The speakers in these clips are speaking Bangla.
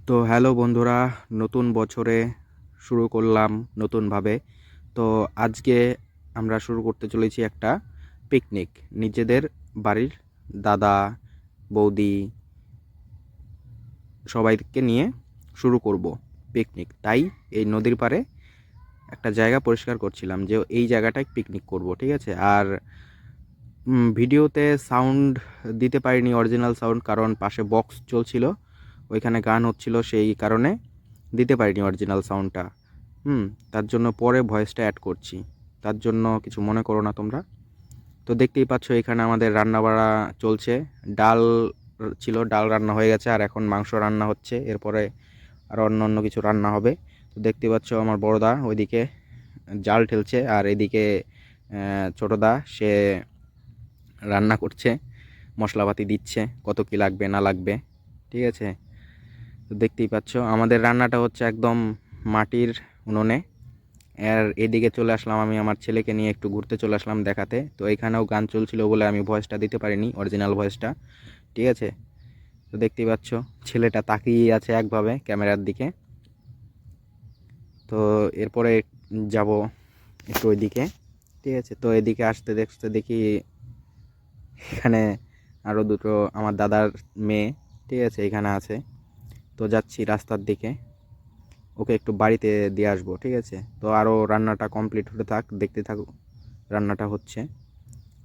তো হ্যালো বন্ধুরা, নতুন বছরে শুরু করলাম নতুনভাবে। তো আজকে আমরা শুরু করতে চলেছি একটা পিকনিক। নিজেদের বাড়ির দাদা, বৌদি সবাইকে নিয়ে শুরু করব পিকনিক। তাই এই নদীর পাড়ে একটা জায়গা পরিষ্কার করছিলাম যে এই জায়গাটায় পিকনিক করব, ঠিক আছে। আর ভিডিওতে সাউন্ড দিতে পারিনি, অরিজিনাল সাউন্ড, কারণ পাশে বক্স চলছিল, ওইখানে গান হচ্ছিল, সেই কারণে দিতে পারিনি অরিজিনাল সাউন্ডটা। তার জন্য পরে ভয়েসটা অ্যাড করছি, তার জন্য কিছু মনে করো না তোমরা। তো দেখতেই পাচ্ছ এখানে আমাদের রান্না বাড়া চলছে। ডাল ছিল, ডাল রান্না হয়ে গেছে, আর এখন মাংস রান্না হচ্ছে, এরপরে আর অন্য অন্য কিছু রান্না হবে। তো দেখতেই পাচ্ছ আমার বড়দা ওইদিকে জাল ঠেলছে, আর এদিকে ছোটদা সে রান্না করছে, মশলাপাতি দিচ্ছে, কত কি লাগবে না লাগবে, ঠিক আছে। তো দেখতেই পাচ্ছ আমাদের রান্নাটা হচ্ছে একদম মাটির উনুনে। আর এদিকে চলে আসলাম আমি আমার ছেলেকে নিয়ে একটু ঘুরতে চলে আসলাম দেখাতে। তো এখানেও গান চলছিল বলে আমি ভয়েসটা দিতে পারিনি, অরিজিনাল ভয়েসটা, ঠিক আছে। তো দেখতেই পাচ্ছ ছেলেটা তাকিয়ে আছে একভাবে ক্যামেরার দিকে। তো এরপরে যাব একটু ওইদিকে, ঠিক আছে। তো এদিকে আসতে দেখতে দেখি এখানে আরও দুটো আমার দাদার মেয়ে, ঠিক আছে, এখানে আছে। তো যাচ্ছি রাস্তার দিকে, ওকে একটু বাড়িতে দিয়ে আসবো, ঠিক আছে। তো আরও রান্নাটা কমপ্লিট হতে থাক, দেখতে থাকো। রান্নাটা হচ্ছে,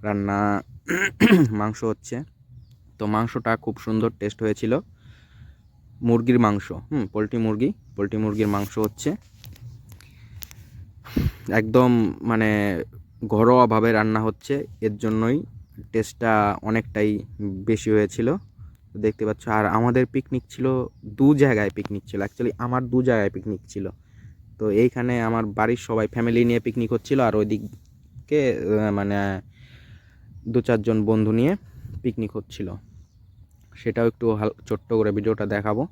রান্না মাংস হচ্ছে। তো মাংসটা খুব সুন্দর টেস্ট হয়েছিল, মুরগির মাংস, পোলট্রি মুরগির মাংস হচ্ছে। একদম মানে ঘরোয়াভাবে রান্না হচ্ছে, এর জন্যই টেস্টটা অনেকটাই বেশি হয়েছিল। দেখতে পাচ্ছ। আর আমাদের পিকনিক ছিল, দু জায়গায় পিকনিক ছিল, অ্যাকচুয়ালি আমার দু জায়গায় পিকনিক ছিল। তো এইখানে আমার বাড়ির সবাই ফ্যামিলি নিয়ে পিকনিক হচ্ছিল, আর ওইদিকে মানে দু চারজন বন্ধু নিয়ে পিকনিক হচ্ছিল। সেটাও একটু ছোট্ট করে ভিডিওটা দেখাবো,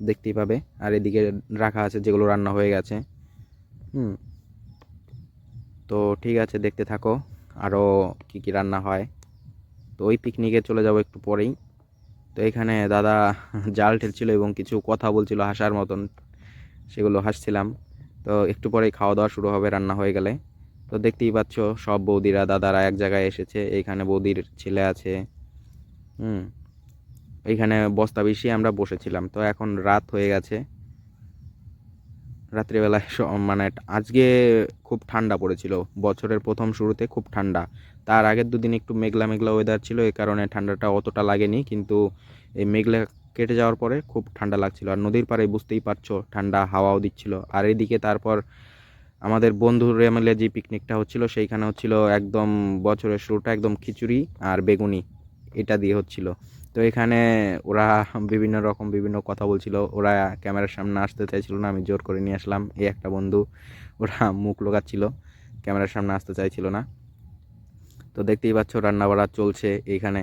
দেখতেই পাবে। আর এদিকে রাখা আছে যেগুলো রান্না হয়ে গেছে। হুম তো ঠিক আছে, দেখতে থাকো আরও কি কি রান্না হয়। তো ওই পিকনিকে চলে যাব একটু পরেই। তো এখানে দাদা জাল ঠেলছিল এবং কিছু কথা বলছিল হাসার মতন, সেগুলো হাসছিলাম। তো একটু পরেই খাওয়া দাওয়া শুরু হবে রান্না হয়ে গেলে। তো দেখতেই পাচ্ছ সব বৌদিরা দাদারা এক জায়গায় এসেছে, এইখানে বৌদির ছেলে আছে। হুম এইখানে বস্তা বিছিয়ে আমরা বসেছিলাম। তো এখন রাত হয়ে গেছে, রাত্রিবেলায় মানে আজকে খুব ঠান্ডা পড়েছিল, বছরের প্রথম শুরুতে খুব ঠান্ডা। তার আগের দুদিন একটু মেঘলা মেঘলা ওয়েদার ছিল, এই কারণে ঠান্ডাটা অতটা লাগেনি, কিন্তু এই মেঘলা কেটে যাওয়ার পরে খুব ঠান্ডা লাগছিল। আর নদীর পাড়ে বুঝতেই পারছো ঠান্ডা হাওয়াও দিচ্ছিল। আর এদিকে তারপর আমাদের বন্ধুরা মিলে যে পিকনিকটা হচ্ছিল সেইখানে হচ্ছিল একদম বছরের শুরুটা একদম খিচুড়ি আর বেগুনি, এটা দিয়ে হচ্ছিল। তো এখানে ওরা বিভিন্ন রকম বিভিন্ন কথা বলছিল, ওরা ক্যামেরার সামনে আসতে চাইছিল না, আমি জোর করে নিয়ে আসলাম। এই একটা বন্ধু, ওরা মুখ লোকাচ্ছিল, ক্যামেরার সামনে আসতে চাইছিল না। তো দেখতেই পাচ্ছ রান্না বাড়া চলছে এইখানে।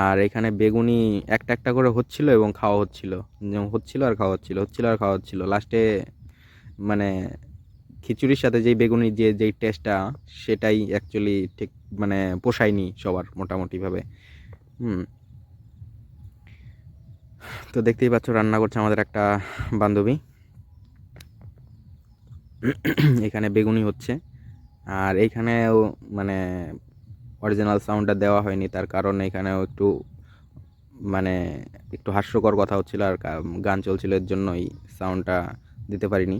আর এখানে বেগুনি একটা একটা করে হচ্ছিল এবং খাওয়া হচ্ছিল, যেমন হচ্ছিল আর খাওয়া হচ্ছিল, হচ্ছিল আর খাওয়া হচ্ছিল। লাস্টে মানে খিচুড়ির সাথে যেই বেগুনির যেই টেস্টটা, সেটাই অ্যাকচুয়ালি ঠিক মানে পোষায়নি সবার মোটামুটিভাবে। হুম তো দেখতেই পাচ্ছ রান্না করছে আমাদের একটা বান্ধবী, এখানে বেগুনি হচ্ছে। আর এইখানেও মানে অরিজিনাল সাউন্ডটা দেওয়া হয়নি, তার কারণ এখানেও একটু মানে একটু হাস্যকর কথা হচ্ছিল আর গান চলছিল, এর জন্যই সাউন্ডটা দিতে পারিনি,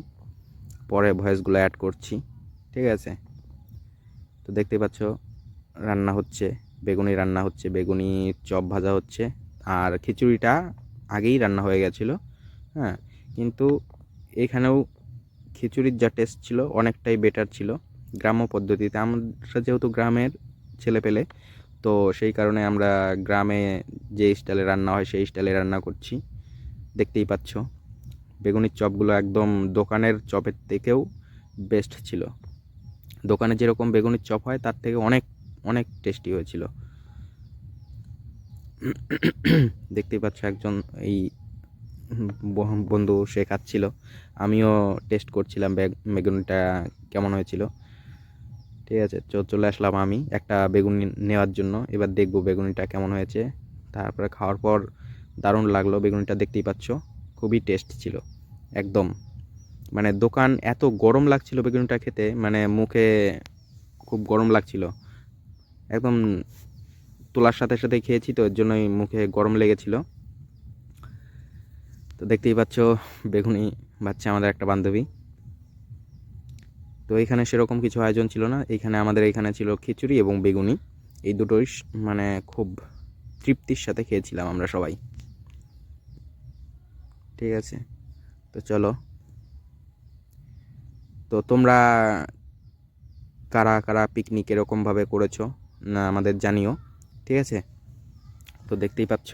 পরে ভয়েসগুলো অ্যাড করছি, ঠিক আছে। তো দেখতেই পাচ্ছ রান্না হচ্ছে, বেগুনি রান্না হচ্ছে, বেগুনি চপ ভাজা হচ্ছে। আর খিচুড়িটা আগেই রান্না হয়ে গেছিলো, হ্যাঁ। কিন্তু এখানেও খিচুড়ির যা টেস্ট ছিল অনেকটাই বেটার ছিল গ্রাম্য পদ্ধতিতে। আমরা যেহেতু গ্রামের ছেলে পেলে, তো সেই কারণে আমরা গ্রামে যে স্টাইলে রান্না হয় সেই স্টাইলে রান্না করছি। দেখতেই পাচ্ছ বেগুনির চপগুলো একদম দোকানের চপের থেকেও বেস্ট ছিল। দোকানে যেরকম বেগুনির চপ হয় তার থেকে অনেক অনেক টেস্টি হয়েছিল। দেখতেই পাচ্ছ একজন এই বন্ধু সে খাচ্ছিল, আমিও টেস্ট করছিলাম বেগুনিটা কেমন হয়েছিল, ঠিক আছে। চলে আসলাম আমি একটা বেগুনি নেওয়ার জন্য, এবার দেখবো বেগুনিটা কেমন হয়েছে। তারপরে খাওয়ার পর দারুণ লাগলো বেগুনিটা, দেখতেই পাচ্ছ। খুবই টেস্ট ছিল একদম। মানে দোকান এত গরম লাগছিল বেগুনিটা খেতে, মানে মুখে খুব গরম লাগছিল একদম। তোলার সাথে সাথে খেয়েছি তো এর জন্যই মুখে গরম লেগেছিল। তো দেখতেই পাচ্ছ বেগুনি ভাজছে আমাদের একটা বান্ধবী। তো এখানে সেরকম কিছু আয়োজন ছিল না, আমাদের এখানে ছিল খিচুড়ি এবং বেগুনি, এই দুটোই মানে খুব তৃপ্তির সাথে খেয়েছিলাম আমরা সবাই। ঠিক আছে, তো চলো, তো তোমরা কারা কারা পিকনিক এরকমভাবে করেছো না আমাদের জানিও। ঠিক আছে, তো দেখতেই পাচ্ছ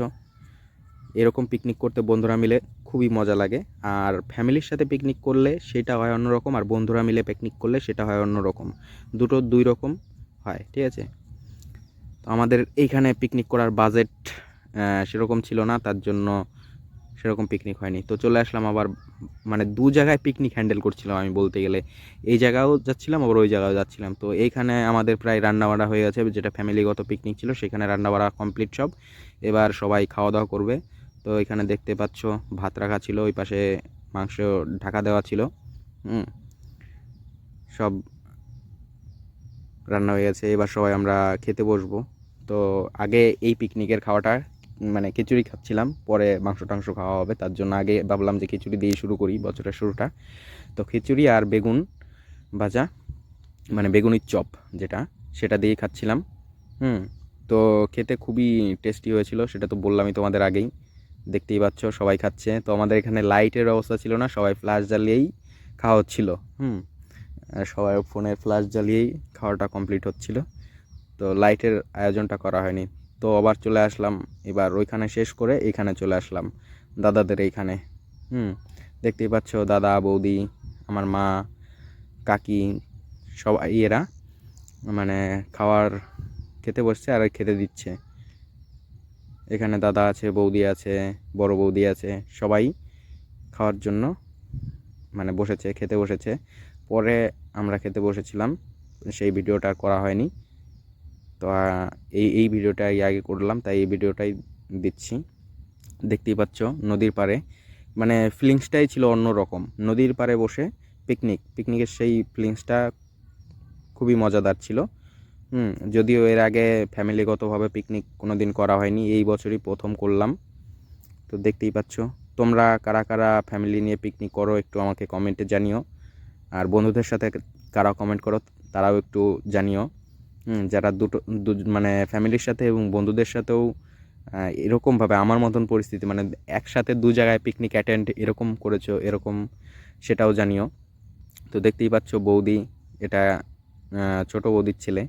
এরকম পিকনিক করতে বন্ধুরা মিলে খুবই মজা লাগে। আর ফ্যামিলির সাথে পিকনিক করলে সেটা হয় অন্যরকম, আর বন্ধুরা মিলে পিকনিক করলে সেটা হয় অন্যরকম, দুটো দুই রকম হয়। ঠিক আছে, তো আমাদের এইখানে পিকনিক করার বাজেট সেরকম ছিল না, তার জন্য সেরকম পিকনিক হয়নি। তো চলে আসলাম আবার, মানে দু জায়গায় পিকনিক হ্যান্ডেল করছিলাম আমি বলতে গেলে, এই জায়গাও যাচ্ছিলাম আবার ওই জায়গাও যাচ্ছিলাম। তো এইখানে আমাদের প্রায় রান্নাবাড়া হয়ে গেছে, যেটা ফ্যামিলিগত পিকনিক ছিল সেখানে রান্নাবাড়া কমপ্লিট সব, এবার সবাই খাওয়া দাওয়া করবে। তো এখানে দেখতে পাচ্ছ ভাত রাখা ছিল, ওই পাশে মাংস ঢাকা দেওয়া ছিল, সব রান্না হয়ে গেছে, এবার সবাই আমরা খেতে বসবো। তো আগে এই পিকনিকের খাওয়াটা মানে খিচুড়ি খাচ্ছিলাম, পরে মাংস টাংস খাওয়া হবে, তার জন্য আগে ভাবলাম যে খিচুড়ি দিয়ে শুরু করি বছরের শুরুটা। তো খিচুড়ি আর বেগুন ভাজা, মানে বেগুনির চপ যেটা, সেটা দিয়েই খাচ্ছিলাম। তো খেতে খুবই টেস্টি হয়েছিল, সেটা তো বললামই তোমাদের আগেই, দেখতেই পাচ্ছ সবাই খাচ্ছে। তো আমাদের এখানে লাইটের ব্যবস্থা ছিল না, সবাই ফ্ল্যাশ জ্বালিয়েই খাওয়া হচ্ছিল। সবাই ফোনের ফ্ল্যাশ জ্বালিয়েই খাওয়াটা কমপ্লিট হচ্ছিল, তো লাইটের আয়োজনটা করা হয়নি। তো আবার চলে আসলাম, এবার ওইখানে শেষ করে এইখানে চলে আসলাম দাদাদের এইখানে। দেখতেই পাচ্ছ দাদা বৌদি আমার মা কাকি সবাই এরা মানে খাওয়ার খেতে বসছে আর খেতে দিচ্ছে। এখানে দাদা আছে, বৌদি আছে, বড় বৌদি আছে, সবাই খাওয়ার জন্য মানে বসেছে, খেতে বসেছে। পরে আমরা খেতে বসেছিলাম, সেই ভিডিওটা করা হয়নি। তো এই ভিডিওটাই আগে করলাম, তাই এই ভিডিওটাই দিচ্ছি। দেখতেই পাচ্ছ নদীর পাড়ে, মানে ফিলিংসটাই ছিল অন্য রকম, নদীর পাড়ে বসে পিকনিকের সেই ফিলিংসটা খুবই মজাদার ছিল। যদিও এর আগে ফ্যামিলিগতভাবে পিকনিক কোনো দিন করা হয়নি, এই বছরই প্রথম করলাম। তো দেখতেই পাচ্ছ তোমরা কারা কারা ফ্যামিলি নিয়ে পিকনিক করো একটু আমাকে কমেন্টে জানিও, আর বন্ধুদের সাথে কারা কমেন্ট করো তারাও একটু জানিও। যারা মানে ফ্যামিলির সাথে এবং বন্ধুদের সাথেও এরকমভাবে আমার মতন পরিস্থিতি, মানে একসাথে দু জায়গায় পিকনিক অ্যাটেন্ড এরকম করেছো এরকম, সেটাও জানিও। তো দেখতেই পাচ্ছ বৌদি, এটা ছোটো বৌদির ছেলে।